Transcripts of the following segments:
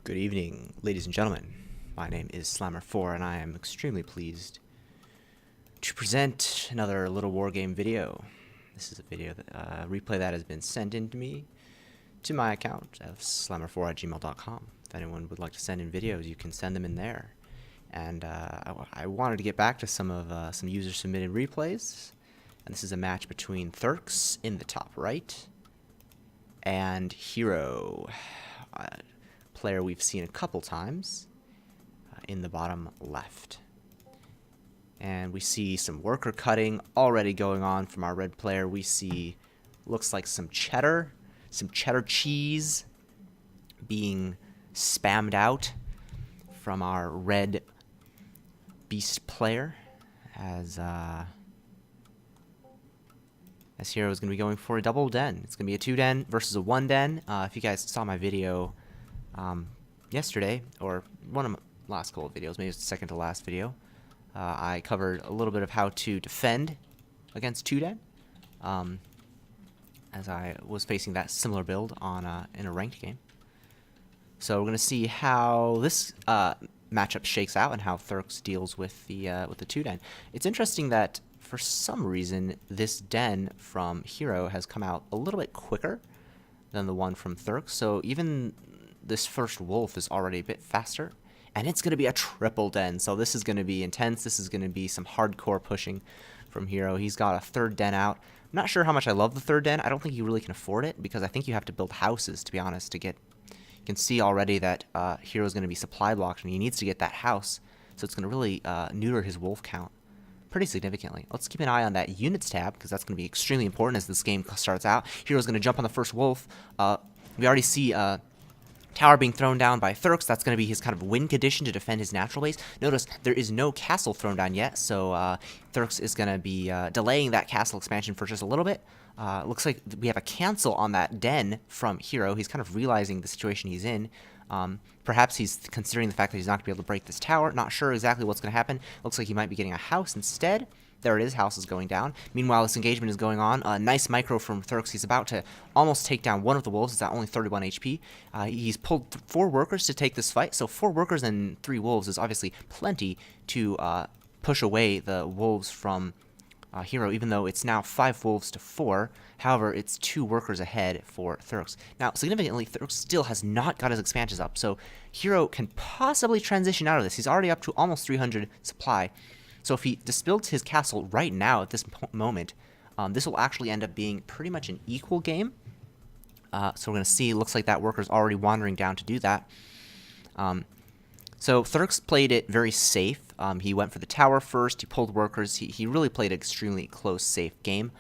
Good evening, ladies and gentlemen. My name is SlammerIV, and I am extremely pleased to present another Littlewargame video. This is a video that replay that has been sent in to me to my account of SlammerIV@gmail.com. If anyone would like to send in videos, you can send them in there. And I wanted to get back to some user-submitted replays, and this is a match between Therxy in the top right and Hero, player we've seen a couple times, in the bottom left. And we see some worker cutting already going on from our red player. We see, looks like some cheddar cheese being spammed out from our red beast player, as Hero is going to be going for a double den. It's going to be a 2-den versus a 1-den. If you guys saw my video yesterday, or one of my last couple of videos, maybe it's the second to last video, I covered a little bit of how to defend against 2-den, as I was facing that similar build on in a ranked game. So we're going to see how this matchup shakes out and how Therxy deals with the 2-den. It's interesting that for some reason this den from Hero has come out a little bit quicker than the one from Therxy. So even this first wolf is already a bit faster, and it's going to be a triple den. So this is going to be intense. This is going to be some hardcore pushing from Hero. He's got a third den out. I'm not sure how much I love the third den. I don't think you really can afford it, because I think you have to build houses, to be honest, to get. You can see already that Hero's going to be supply blocked, and he needs to get that house. So it's going to really neuter his wolf count pretty significantly. Let's keep an eye on that units tab, because that's going to be extremely important as this game starts out. Hero's going to jump on the first wolf. We already see tower being thrown down by Therxy. That's going to be his kind of win condition to defend his natural base. Notice there is no castle thrown down yet, so Therxy is going to be delaying that castle expansion for just a little bit. Looks like we have a cancel on that den from Hero. He's kind of realizing the situation he's in. Perhaps he's considering the fact that he's not going to be able to break this tower. Not sure exactly what's going to happen. Looks like he might be getting a house instead. There it is, house is going down. Meanwhile, this engagement is going on. A nice micro from Therxy. He's about to almost take down one of the wolves. It's at only 31 HP. He's pulled 4 workers to take this fight, so 4 workers and 3 wolves is obviously plenty to push away the wolves from Hero, even though it's now 5 wolves to 4. However, it's 2 workers ahead for Therxy. Now, significantly, Therxy still has not got his expansions up, so Hero can possibly transition out of this. He's already up to almost 300 supply. So if he disbuilds his castle right now at this moment, this will actually end up being pretty much an equal game. So we're going to see, looks like that worker's already wandering down to do that. So Therxy played it very safe. He went for the tower first. He pulled workers. He really played an extremely close, safe game.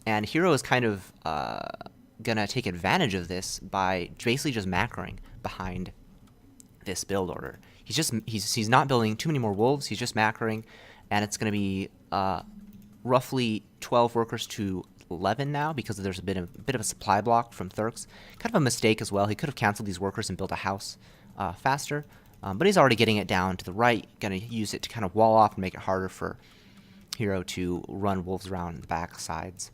And Hero is kind of going to take advantage of this by basically just macroing behind this build order. He's not building too many more wolves. He's just macroing, and it's going to be roughly 12 workers to 11 now, because there's a bit of a supply block from Therxy. Kind of a mistake as well. He could have canceled these workers and built a house faster, but he's already getting it down to the right. Going to use it to kind of wall off and make it harder for Hero to run wolves around the back sides.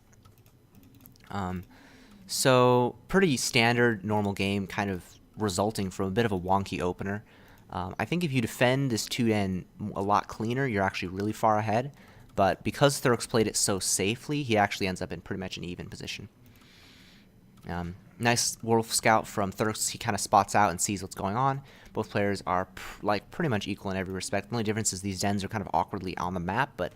So pretty standard normal game, kind of resulting from a bit of a wonky opener. I think if you defend this 2-den a lot cleaner, you're actually really far ahead. But because Therxy played it so safely, he actually ends up in pretty much an even position. Nice wolf scout from Therxy. He kind of spots out and sees what's going on. Both players are pretty much equal in every respect. The only difference is these dens are kind of awkwardly on the map, but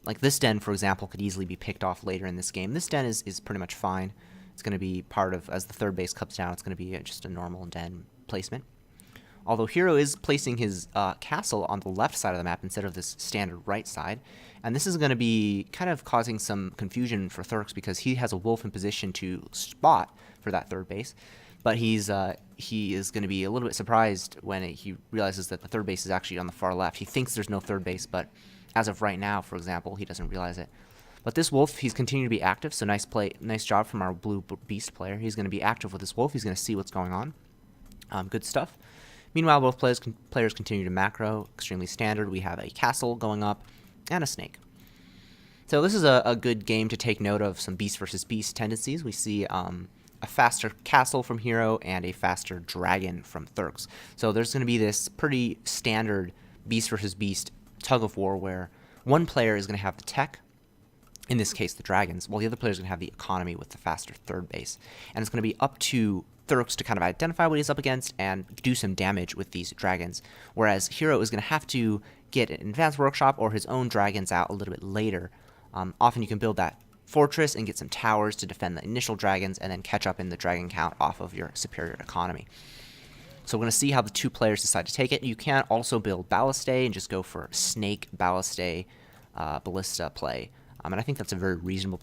like this den, for example, could easily be picked off later in this game. This den is pretty much fine. It's going to be part of, as the third base comes down, it's going to be just a normal den placement. Although Hero is placing his castle on the left side of the map instead of this standard right side. And this is going to be kind of causing some confusion for Therxy, because he has a wolf in position to spot for that third base. But he is going to be a little bit surprised when he realizes that the third base is actually on the far left. He thinks there's no third base, but as of right now, for example, he doesn't realize it. But this wolf, he's continuing to be active, so nice job from our blue beast player. He's going to be active with this wolf. He's going to see what's going on. Good stuff. Meanwhile, both players continue to macro, extremely standard. We have a castle going up and a snake. So this is a good game to take note of some beast versus beast tendencies. We see a faster castle from Hero and a faster dragon from Therx. So there's going to be this pretty standard beast versus beast tug of war where one player is going to have the tech, in this case the dragons, while the other player is going to have the economy with the faster third base. And it's going to be up to Therx to kind of identify what he's up against and do some damage with these dragons, whereas Hero is going to have to get an advanced workshop or his own dragons out a little bit later. Often you can build that fortress and get some towers to defend the initial dragons and then catch up in the dragon count off of your superior economy. So we're going to see how the two players decide to take it. You can also build Ballistae and just go for Snake, Ballistae, Ballista play. And I think that's a very reasonable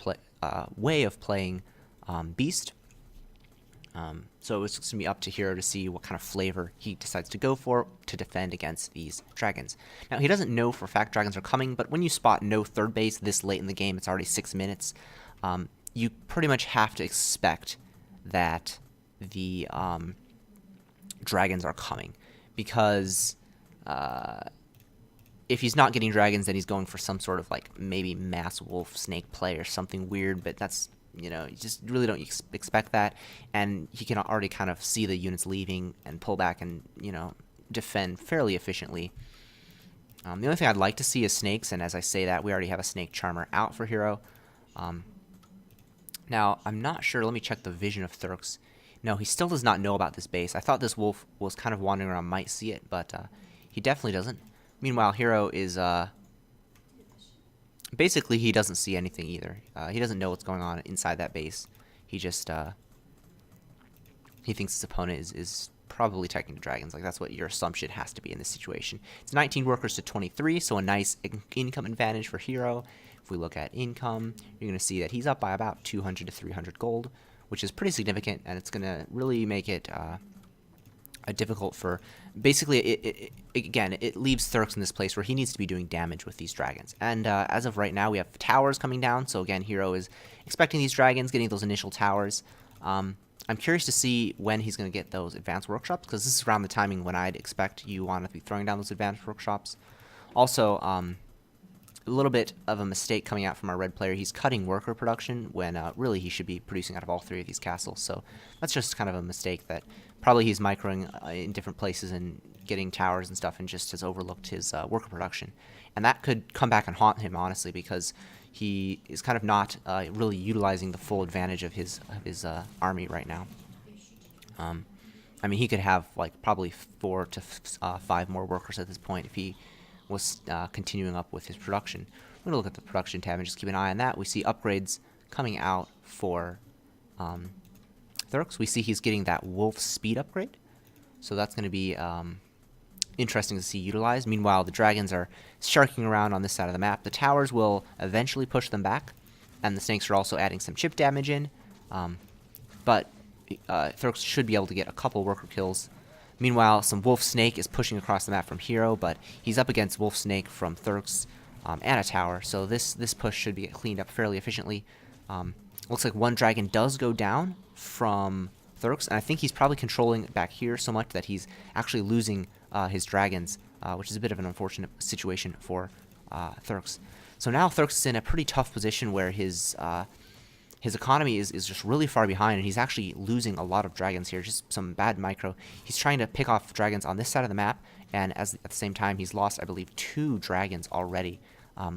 way of playing Beast. So it's going to be up to Hero to see what kind of flavor he decides to go for to defend against these dragons. Now, he doesn't know for a fact dragons are coming, but when you spot no third base this late in the game, it's already 6 minutes, you pretty much have to expect that the dragons are coming. Because if he's not getting dragons, then he's going for some sort of like maybe mass wolf snake play or something weird, but that's, you just really don't expect that, and he can already kind of see the units leaving and pull back and, defend fairly efficiently. The only thing I'd like to see is snakes, and as I say that, we already have a snake charmer out for Hero. Now, I'm not sure. Let me check the vision of Therx. No, he still does not know about this base. I thought this wolf was kind of wandering around, might see it, but he definitely doesn't. Meanwhile, Hero is... basically, he doesn't see anything either. He doesn't know what's going on inside that base. He just, he thinks his opponent is probably attacking the dragons. Like, that's what your assumption has to be in this situation. It's 19 workers to 23, so a nice income advantage for Hero. If we look at income, you're going to see that he's up by about 200 to 300 gold, which is pretty significant, and it's going to really make it difficult for... Basically, it leaves Therx in this place where he needs to be doing damage with these dragons. And as of right now, we have towers coming down. So again, Hero is expecting these dragons, getting those initial towers. I'm curious to see when he's going to get those advanced workshops, because this is around the timing when I'd expect you want to be throwing down those advanced workshops. Also, a little bit of a mistake coming out from our red player. He's cutting worker production when really he should be producing out of all three of these castles. So that's just kind of a mistake that probably he's microing in different places and getting towers and stuff and just has overlooked his worker production. And that could come back and haunt him, honestly, because he is kind of not really utilizing the full advantage of his army right now. I mean, he could have like probably 4 to 5 more workers at this point if he was continuing up with his production. We're going to look at the production tab and just keep an eye on that. We see upgrades coming out for Therx. We see he's getting that wolf speed upgrade, so that's going to be interesting to see utilized. Meanwhile, the dragons are sharking around on this side of the map. The towers will eventually push them back, and the snakes are also adding some chip damage in, but Therx should be able to get a couple worker kills. Meanwhile, some Wolf Snake is pushing across the map from Hero, but he's up against Wolf Snake from Therx and a tower, so this push should be cleaned up fairly efficiently. Looks like one dragon does go down from Therx, and I think he's probably controlling it back here so much that he's actually losing his dragons, which is a bit of an unfortunate situation for Therx. So now Therx is in a pretty tough position where his economy is just really far behind, and he's actually losing a lot of dragons here, just some bad micro. He's trying to pick off dragons on this side of the map, and at the same time, he's lost, I believe, 2 dragons already.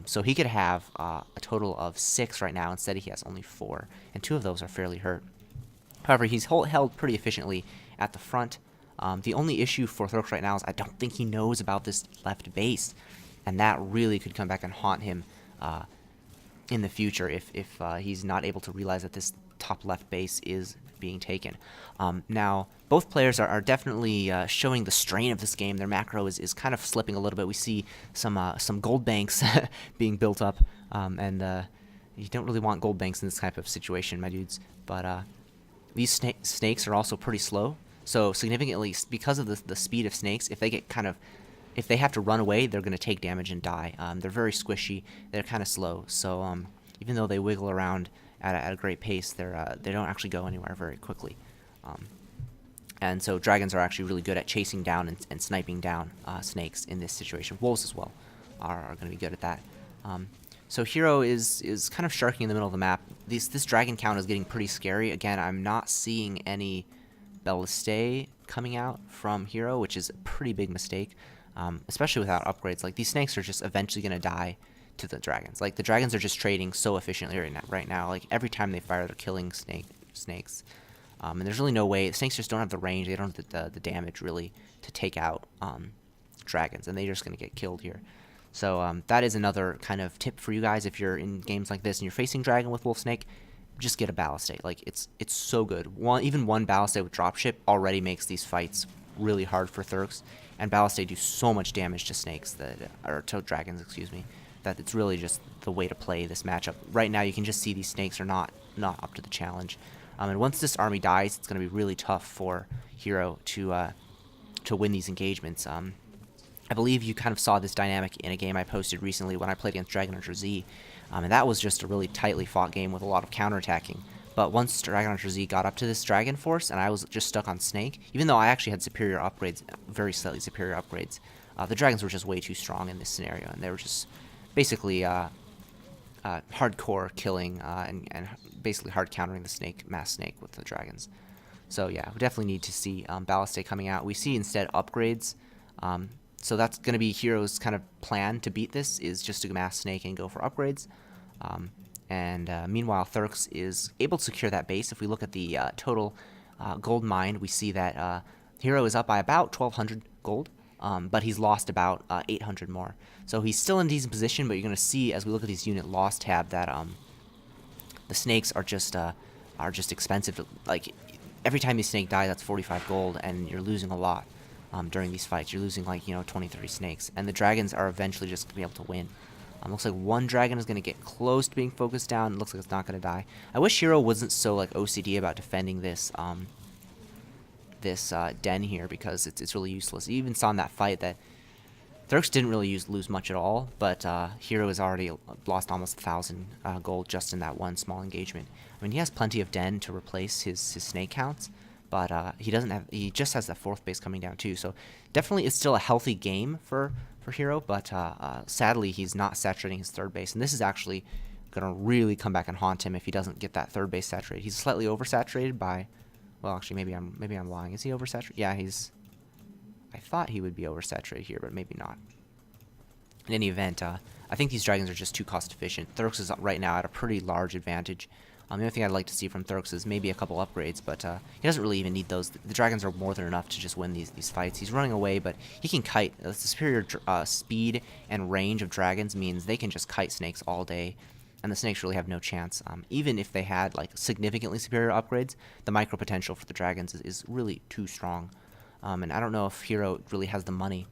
So he could have a total of 6 right now. Instead, he has only 4, and 2 of those are fairly hurt. However, he's held pretty efficiently at the front. The only issue for Therx right now is I don't think he knows about this left base, and that really could come back and haunt him in the future if he's not able to realize that this top left base is being taken. Now, both players are definitely showing the strain of this game. Their macro is kind of slipping a little bit. We see some gold banks being built up, and you don't really want gold banks in this type of situation, my dudes. But these snakes are also pretty slow. So significantly, because of the speed of snakes, if they have to run away, they're going to take damage and die. They're very squishy. They're kind of slow. So even though they wiggle around at a great pace, they don't actually go anywhere very quickly. And so dragons are actually really good at chasing down and sniping down snakes in this situation. Wolves as well are going to be good at that. So Hero is kind of sharking in the middle of the map. This dragon count is getting pretty scary. Again, I'm not seeing any Ballistae coming out from Hero, which is a pretty big mistake, especially without upgrades. Like, these snakes are just eventually going to die to the dragons. Like, the dragons are just trading so efficiently right now. Like, every time they fire, they're killing snakes. And there's really no way. Snakes just don't have the range. They don't have the damage, really, to take out dragons. And they're just going to get killed here. So that is another kind of tip for you guys. If you're in games like this and you're facing dragon with wolf snake, just get a Ballistae. Like, it's so good. Even one Ballistae with dropship already makes these fights really hard for Therx. And Ballistae do so much damage to snakes, or to dragons, excuse me, that it's really just the way to play this matchup. Right now, you can just see these snakes are not up to the challenge. And once this army dies, it's going to be really tough for Hero to win these engagements. I believe you kind of saw this dynamic in a game I posted recently when I played against Dragon Hunter Z, and that was just a really tightly fought game with a lot of counterattacking. But once Dragon Hunter Z got up to this dragon force, and I was just stuck on Snake, even though I actually had superior upgrades, very slightly superior upgrades, the dragons were just way too strong in this scenario, and they were just basically hardcore killing and basically hard countering the mass snake with the dragons. So yeah, we definitely need to see Ballistae coming out. We see instead upgrades. So that's going to be Hero's kind of plan to beat this, is just to mass snake and go for upgrades. Meanwhile, Therx is able to secure that base. If we look at the total gold mined, we see that Hero is up by about 1,200 gold, but he's lost about 800 more. So he's still in a decent position, but you're going to see as we look at these unit loss tab that the snakes are just expensive. Like, every time these snake die, that's 45 gold, and you're losing a lot. During these fights, you're losing like 20, 30 snakes, and the dragons are eventually just gonna be able to win. Looks like one dragon is gonna get close to being focused down. It looks like it's not gonna die. I wish Hero wasn't so like OCD about defending this den here, because it's really useless. You even saw in that fight that Therx didn't really lose much at all, but Hero has already lost almost 1,000 gold just in that one small engagement. I mean, he has plenty of den to replace his snake counts. But he just has that fourth base coming down too. So definitely it's still a healthy game for Hero, but sadly he's not saturating his third base. And this is actually going to really come back and haunt him if he doesn't get that third base saturated. He's slightly oversaturated by, well, actually maybe I'm lying. Is he oversaturated? Yeah, I thought he would be oversaturated here, but maybe not. In any event, I think these dragons are just too cost efficient. Therx is right now at a pretty large advantage. The only thing I'd like to see from Therx is maybe a couple upgrades, but he doesn't really even need those. The dragons are more than enough to just win these fights. He's running away, but he can kite. The superior speed and range of dragons means they can just kite snakes all day, and the snakes really have no chance. Even if they had like significantly superior upgrades, the micro potential for the dragons is really too strong. And I don't know if Hero really has the money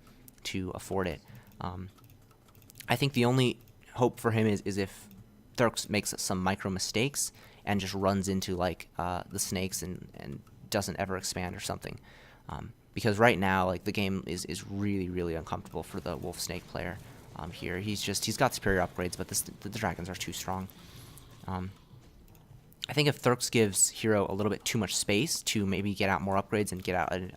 to afford it. I think the only hope for him is if Therx makes some micro mistakes and just runs into like the snakes and doesn't ever expand or something, because right now like the game is really uncomfortable for the wolf snake player here. He's got superior upgrades, but the dragons are too strong. I think if Therx gives Hero a little bit too much space to maybe get out more upgrades and get out an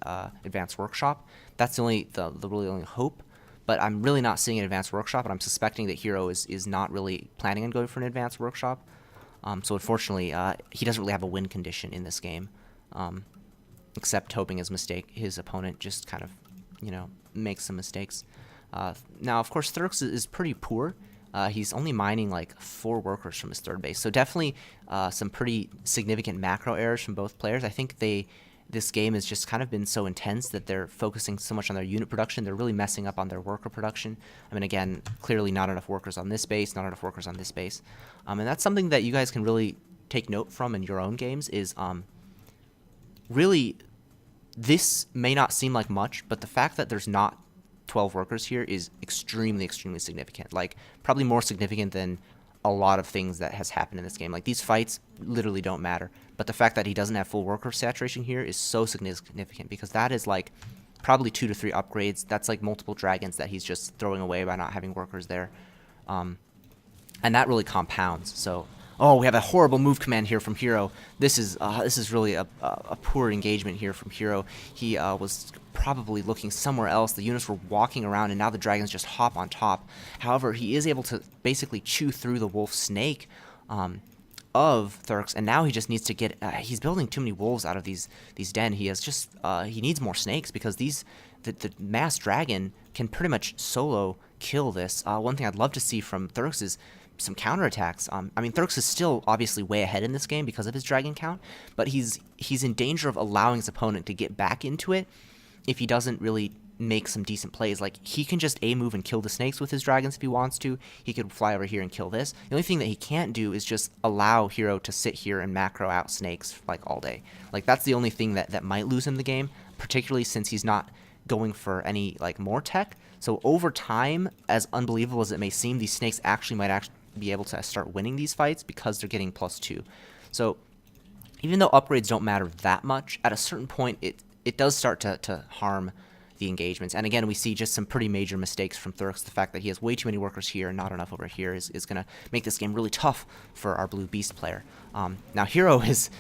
advanced workshop, that's the really only hope. But I'm really not seeing an advanced workshop, and I'm suspecting that Hero is not really planning on going for an advanced workshop. So unfortunately, he doesn't really have a win condition in this game, except hoping his opponent just kind of, makes some mistakes. Now, of course, Therx is pretty poor. He's only mining like 4 workers from his third base, so definitely some pretty significant macro errors from both players. I think this game has just kind of been so intense that they're focusing so much on their unit production, they're really messing up on their worker production. I mean, again, clearly not enough workers on this base, not enough workers on this base. And that's something that you guys can really take note from in your own games is really, this may not seem like much, but the fact that there's not 12 workers here is extremely significant. Like, probably more significant than a lot of things that has happened in this game. Like, these fights literally don't matter, but the fact that he doesn't have full worker saturation here is so significant, because that is like probably 2 to 3 upgrades. That's like multiple dragons that he's just throwing away by not having workers there, and that really compounds. So Oh, we have a horrible move command here from Hero. This is really a poor engagement here from Hero. He was probably looking somewhere else. The units were walking around, and now the dragons just hop on top. However, he is able to basically chew through the wolf snake of Therx, and now he just needs to get. He's building too many wolves out of these den. He has just he needs more snakes because the mass dragon can pretty much solo kill this. One thing I'd love to see from Therx is some counterattacks. I mean, Therx is still obviously way ahead in this game because of his dragon count, but he's in danger of allowing his opponent to get back into it if he doesn't really make some decent plays. Like, he can just A-move and kill the snakes with his dragons if he wants to. He could fly over here and kill this. The only thing that he can't do is just allow Hero to sit here and macro out snakes, like, all day. Like, that's the only thing that might lose him the game, particularly since he's not going for any, like, more tech. So over time, as unbelievable as it may seem, these snakes might be able to start winning these fights because they're getting +2. So even though upgrades don't matter that much, at a certain point it does start to harm the engagements. And again, we see just some pretty major mistakes from Therx. The fact that he has way too many workers here and not enough over here is going to make this game really tough for our blue beast player. Now Hero is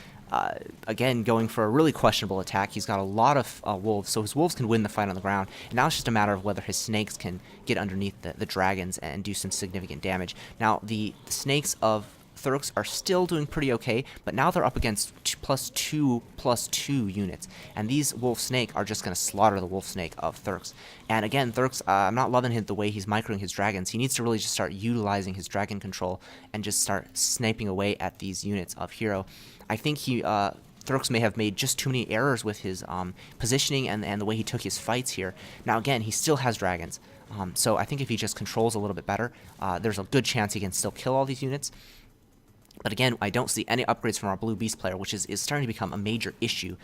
again going for a really questionable attack. He's got a lot of wolves, so his wolves can win the fight on the ground, and now it's just a matter of whether his snakes can get underneath the dragons and do some significant damage. Now the snakes of Therx are still doing pretty okay, but now they're up against +2/+2 units, and these wolf snake are just going to slaughter the wolf snake of Therx. And again, Therx, I'm not loving the way he's microing his dragons. He needs to really just start utilizing his dragon control and just start sniping away at these units of Hero. I think Therx may have made just too many errors with his positioning and the way he took his fights here. Now again, he still has dragons, so I think if he just controls a little bit better, there's a good chance he can still kill all these units. But again, I don't see any upgrades from our blue beast player, which is starting to become a major issue.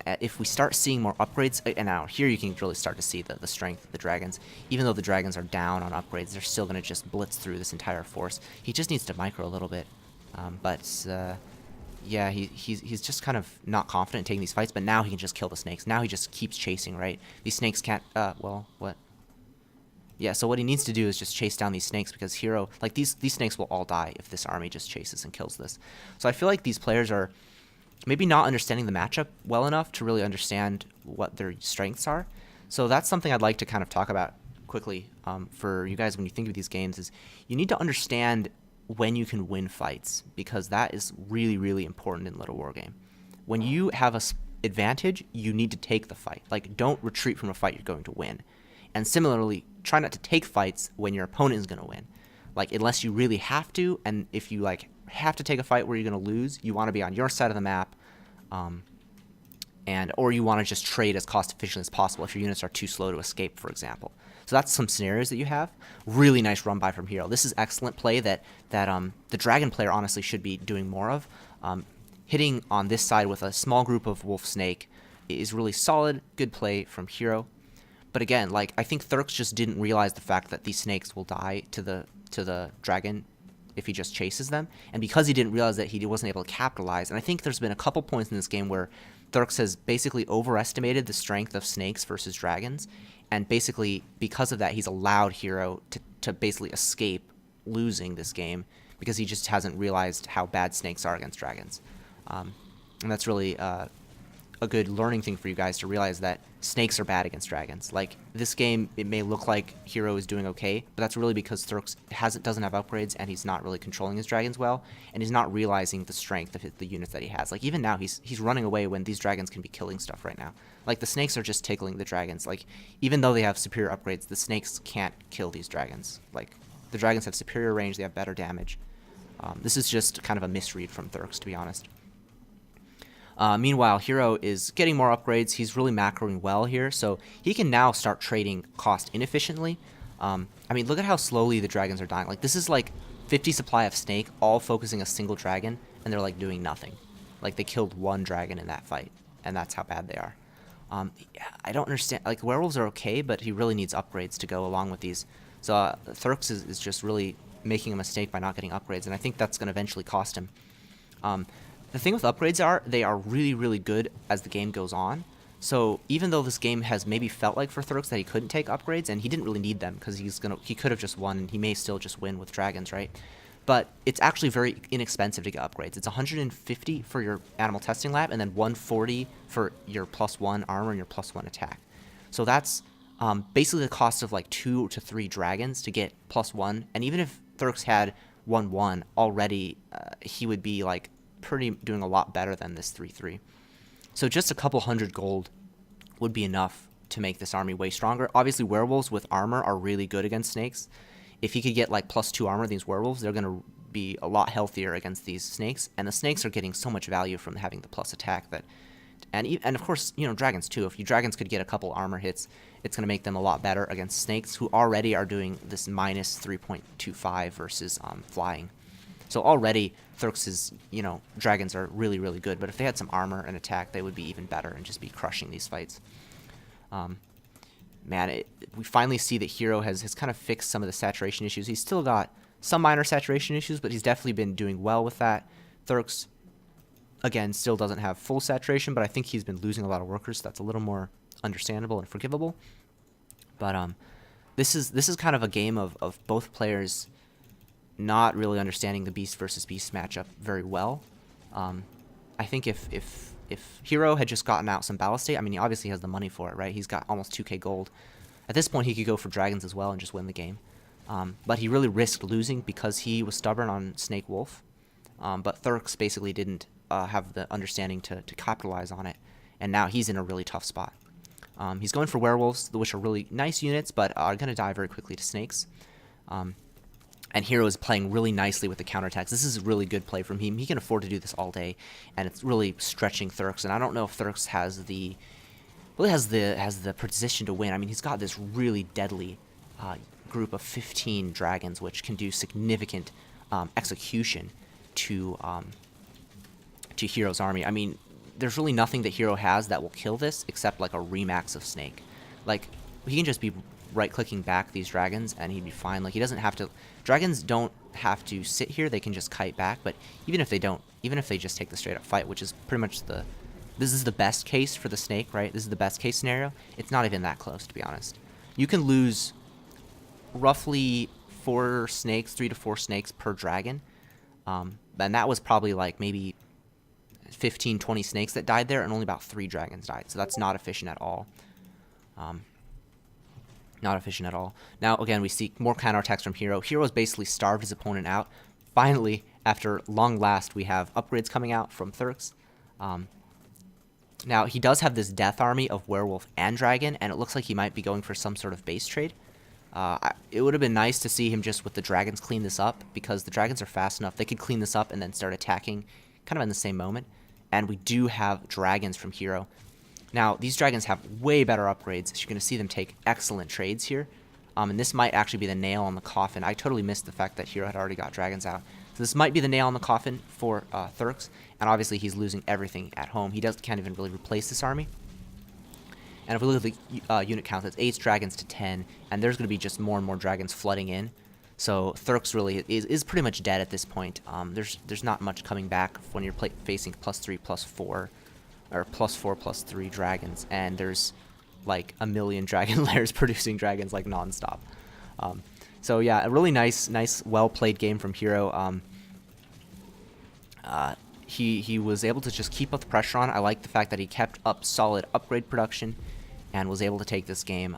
If we start seeing more upgrades, and now here you can really start to see the strength of the dragons. Even though the dragons are down on upgrades, they're still going to just blitz through this entire force. He just needs to micro a little bit. Yeah, he's just kind of not confident in taking these fights, but now he can just kill the snakes. Now he just keeps chasing, right? These snakes can't, well, what? Yeah, so what he needs to do is just chase down these snakes, because Hero, like, these snakes will all die if this army just chases and kills this. So I feel like these players are maybe not understanding the matchup well enough to really understand what their strengths are. So that's something I'd like to kind of talk about quickly for you guys when you think of these games, is you need to understand when you can win fights, because that is really, really important in Littlewargame. When you have an advantage, you need to take the fight. Like, don't retreat from a fight you're going to win. And similarly, try not to take fights when your opponent is going to win. Like, unless you really have to, and if you, like, have to take a fight where you're going to lose, you want to be on your side of the map, or you want to just trade as cost efficiently as possible if your units are too slow to escape, for example. So that's some scenarios that you have. Really nice run by from Hero. This is excellent play that the dragon player honestly should be doing more of. Hitting on this side with a small group of wolf snake is really solid. Good play from Hero. But again, like, I think Therx just didn't realize the fact that these snakes will die to the dragon if he just chases them. And because he didn't realize that, he wasn't able to capitalize. And I think there's been a couple points in this game where Therx has basically overestimated the strength of snakes versus dragons. And basically, because of that, he's allowed Hero to basically escape losing this game, because he just hasn't realized how bad snakes are against dragons. And that's really a good learning thing for you guys, to realize that snakes are bad against dragons. Like, this game, it may look like Hero is doing okay, but that's really because Therx doesn't have upgrades, and he's not really controlling his dragons well, and he's not realizing the strength of the units that he has. Like, even now, he's running away when these dragons can be killing stuff right now. Like, the snakes are just tickling the dragons. Like, even though they have superior upgrades, the snakes can't kill these dragons. Like, the dragons have superior range, they have better damage. This is just kind of a misread from Therx, to be honest. Meanwhile, Hero is getting more upgrades. He's really macroing well here, so he can now start trading cost inefficiently. I mean, look at how slowly the dragons are dying. Like, this is like 50 supply of snake, all focusing a single dragon, and they're, like, doing nothing. Like, they killed one dragon in that fight, and that's how bad they are. I don't understand. Like, werewolves are okay, but he really needs upgrades to go along with these. So Therx is just really making a mistake by not getting upgrades, and I think that's going to eventually cost him. The thing with upgrades are, they are really, really good as the game goes on. So even though this game has maybe felt like for Therx that he couldn't take upgrades, and he didn't really need them, because he could have just won, and he may still just win with dragons, right? but it's actually very inexpensive to get upgrades. It's 150 for your animal testing lab, and then 140 for your +1 armor and your +1 attack. So that's basically the cost of like 2 to 3 dragons to get +1. And even if Therx had 1/1 already, he would be like doing a lot better than this 3/3. So just a couple hundred gold would be enough to make this army way stronger. Obviously, werewolves with armor are really good against snakes. If he could get like +2 armor, these werewolves, they're going to be a lot healthier against these snakes. And the snakes are getting so much value from having the plus attack that, and of course, you know, dragons too. If you dragons could get a couple armor hits, it's going to make them a lot better against snakes, who already are doing this -3.25 versus flying. So already, Therx's, you know, dragons are really, really good. But if they had some armor and attack, they would be even better and just be crushing these fights. Man, we finally see that Hero has kind of fixed some of the saturation issues. He's still got some minor saturation issues, but he's definitely been doing well with that. Therx, again, still doesn't have full saturation, but I think he's been losing a lot of workers, so that's a little more understandable and forgivable. But this is kind of a game of both players not really understanding the beast versus beast matchup very well. I think if Hero had just gotten out some Ballistate, I mean, he obviously has the money for it, right? He's got almost 2k gold. At this point, he could go for dragons as well and just win the game. But he really risked losing because he was stubborn on Snake Wolf. But Therx basically didn't have the understanding to capitalize on it, and now he's in a really tough spot. He's going for werewolves, which are really nice units, but are going to die very quickly to snakes. And Hero is playing really nicely with the counterattacks. This is a really good play from him. He can afford to do this all day, and it's really stretching Therx. And I don't know if Therx has the position to win. I mean, he's got this really deadly group of 15 dragons, which can do significant execution to Hero's army. I mean, there's really nothing that Hero has that will kill this except like a Remax of Snake. Like, he can just be right-clicking back these dragons and he'd be fine. Like, he doesn't have to. Dragons don't have to sit here. They can just kite back. But even if they don't, even if they just take the straight-up fight, which is pretty much this is the best case for the snake, right? This is the best case scenario. It's not even that close, to be honest. You can lose roughly 4 snakes, 3 to 4 snakes per dragon. And that was probably like maybe 15, 20 snakes that died there, and only about 3 dragons died. So that's not efficient at all. Not efficient at all. Now, again, we see more counterattacks from Hero. Hero's basically starved his opponent out. Finally, after long last, we have upgrades coming out from Therx. Now, he does have this death army of werewolf and dragon, and it looks like he might be going for some sort of base trade. It would have been nice to see him just with the dragons clean this up, because the dragons are fast enough. They could clean this up and then start attacking kind of in the same moment. And we do have dragons from Hero. Now, these dragons have way better upgrades. So you're going to see them take excellent trades here. And this might actually be the nail on the coffin. I totally missed the fact that Hero had already got dragons out. So this might be the nail on the coffin for Therx. And obviously, he's losing everything at home. He can't even really replace this army. And if we look at the unit count, it's 8 dragons to 10. And there's going to be just more and more dragons flooding in. So Therx really is pretty much dead at this point. There's not much coming back when you're facing +3, +4. Or +4, +3 dragons, and there's like a million dragon lairs producing dragons like nonstop. So yeah, a really nice, well-played game from Hero. He was able to just keep up the pressure on. I like the fact that he kept up solid upgrade production, and was able to take this game.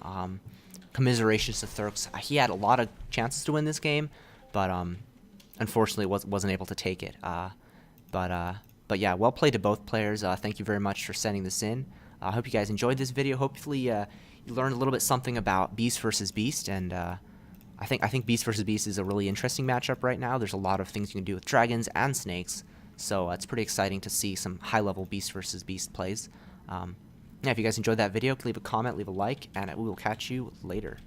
Commiserations to Therx. He had a lot of chances to win this game, but unfortunately wasn't able to take it. But yeah, well played to both players. Thank you very much for sending this in. I hope you guys enjoyed this video. Hopefully you learned a little bit something about Beast versus Beast, and I think Beast versus Beast is a really interesting matchup right now. There's a lot of things you can do with dragons and snakes, so it's pretty exciting to see some high-level Beast versus Beast plays. Yeah, if you guys enjoyed that video, leave a comment, leave a like, and we will catch you later.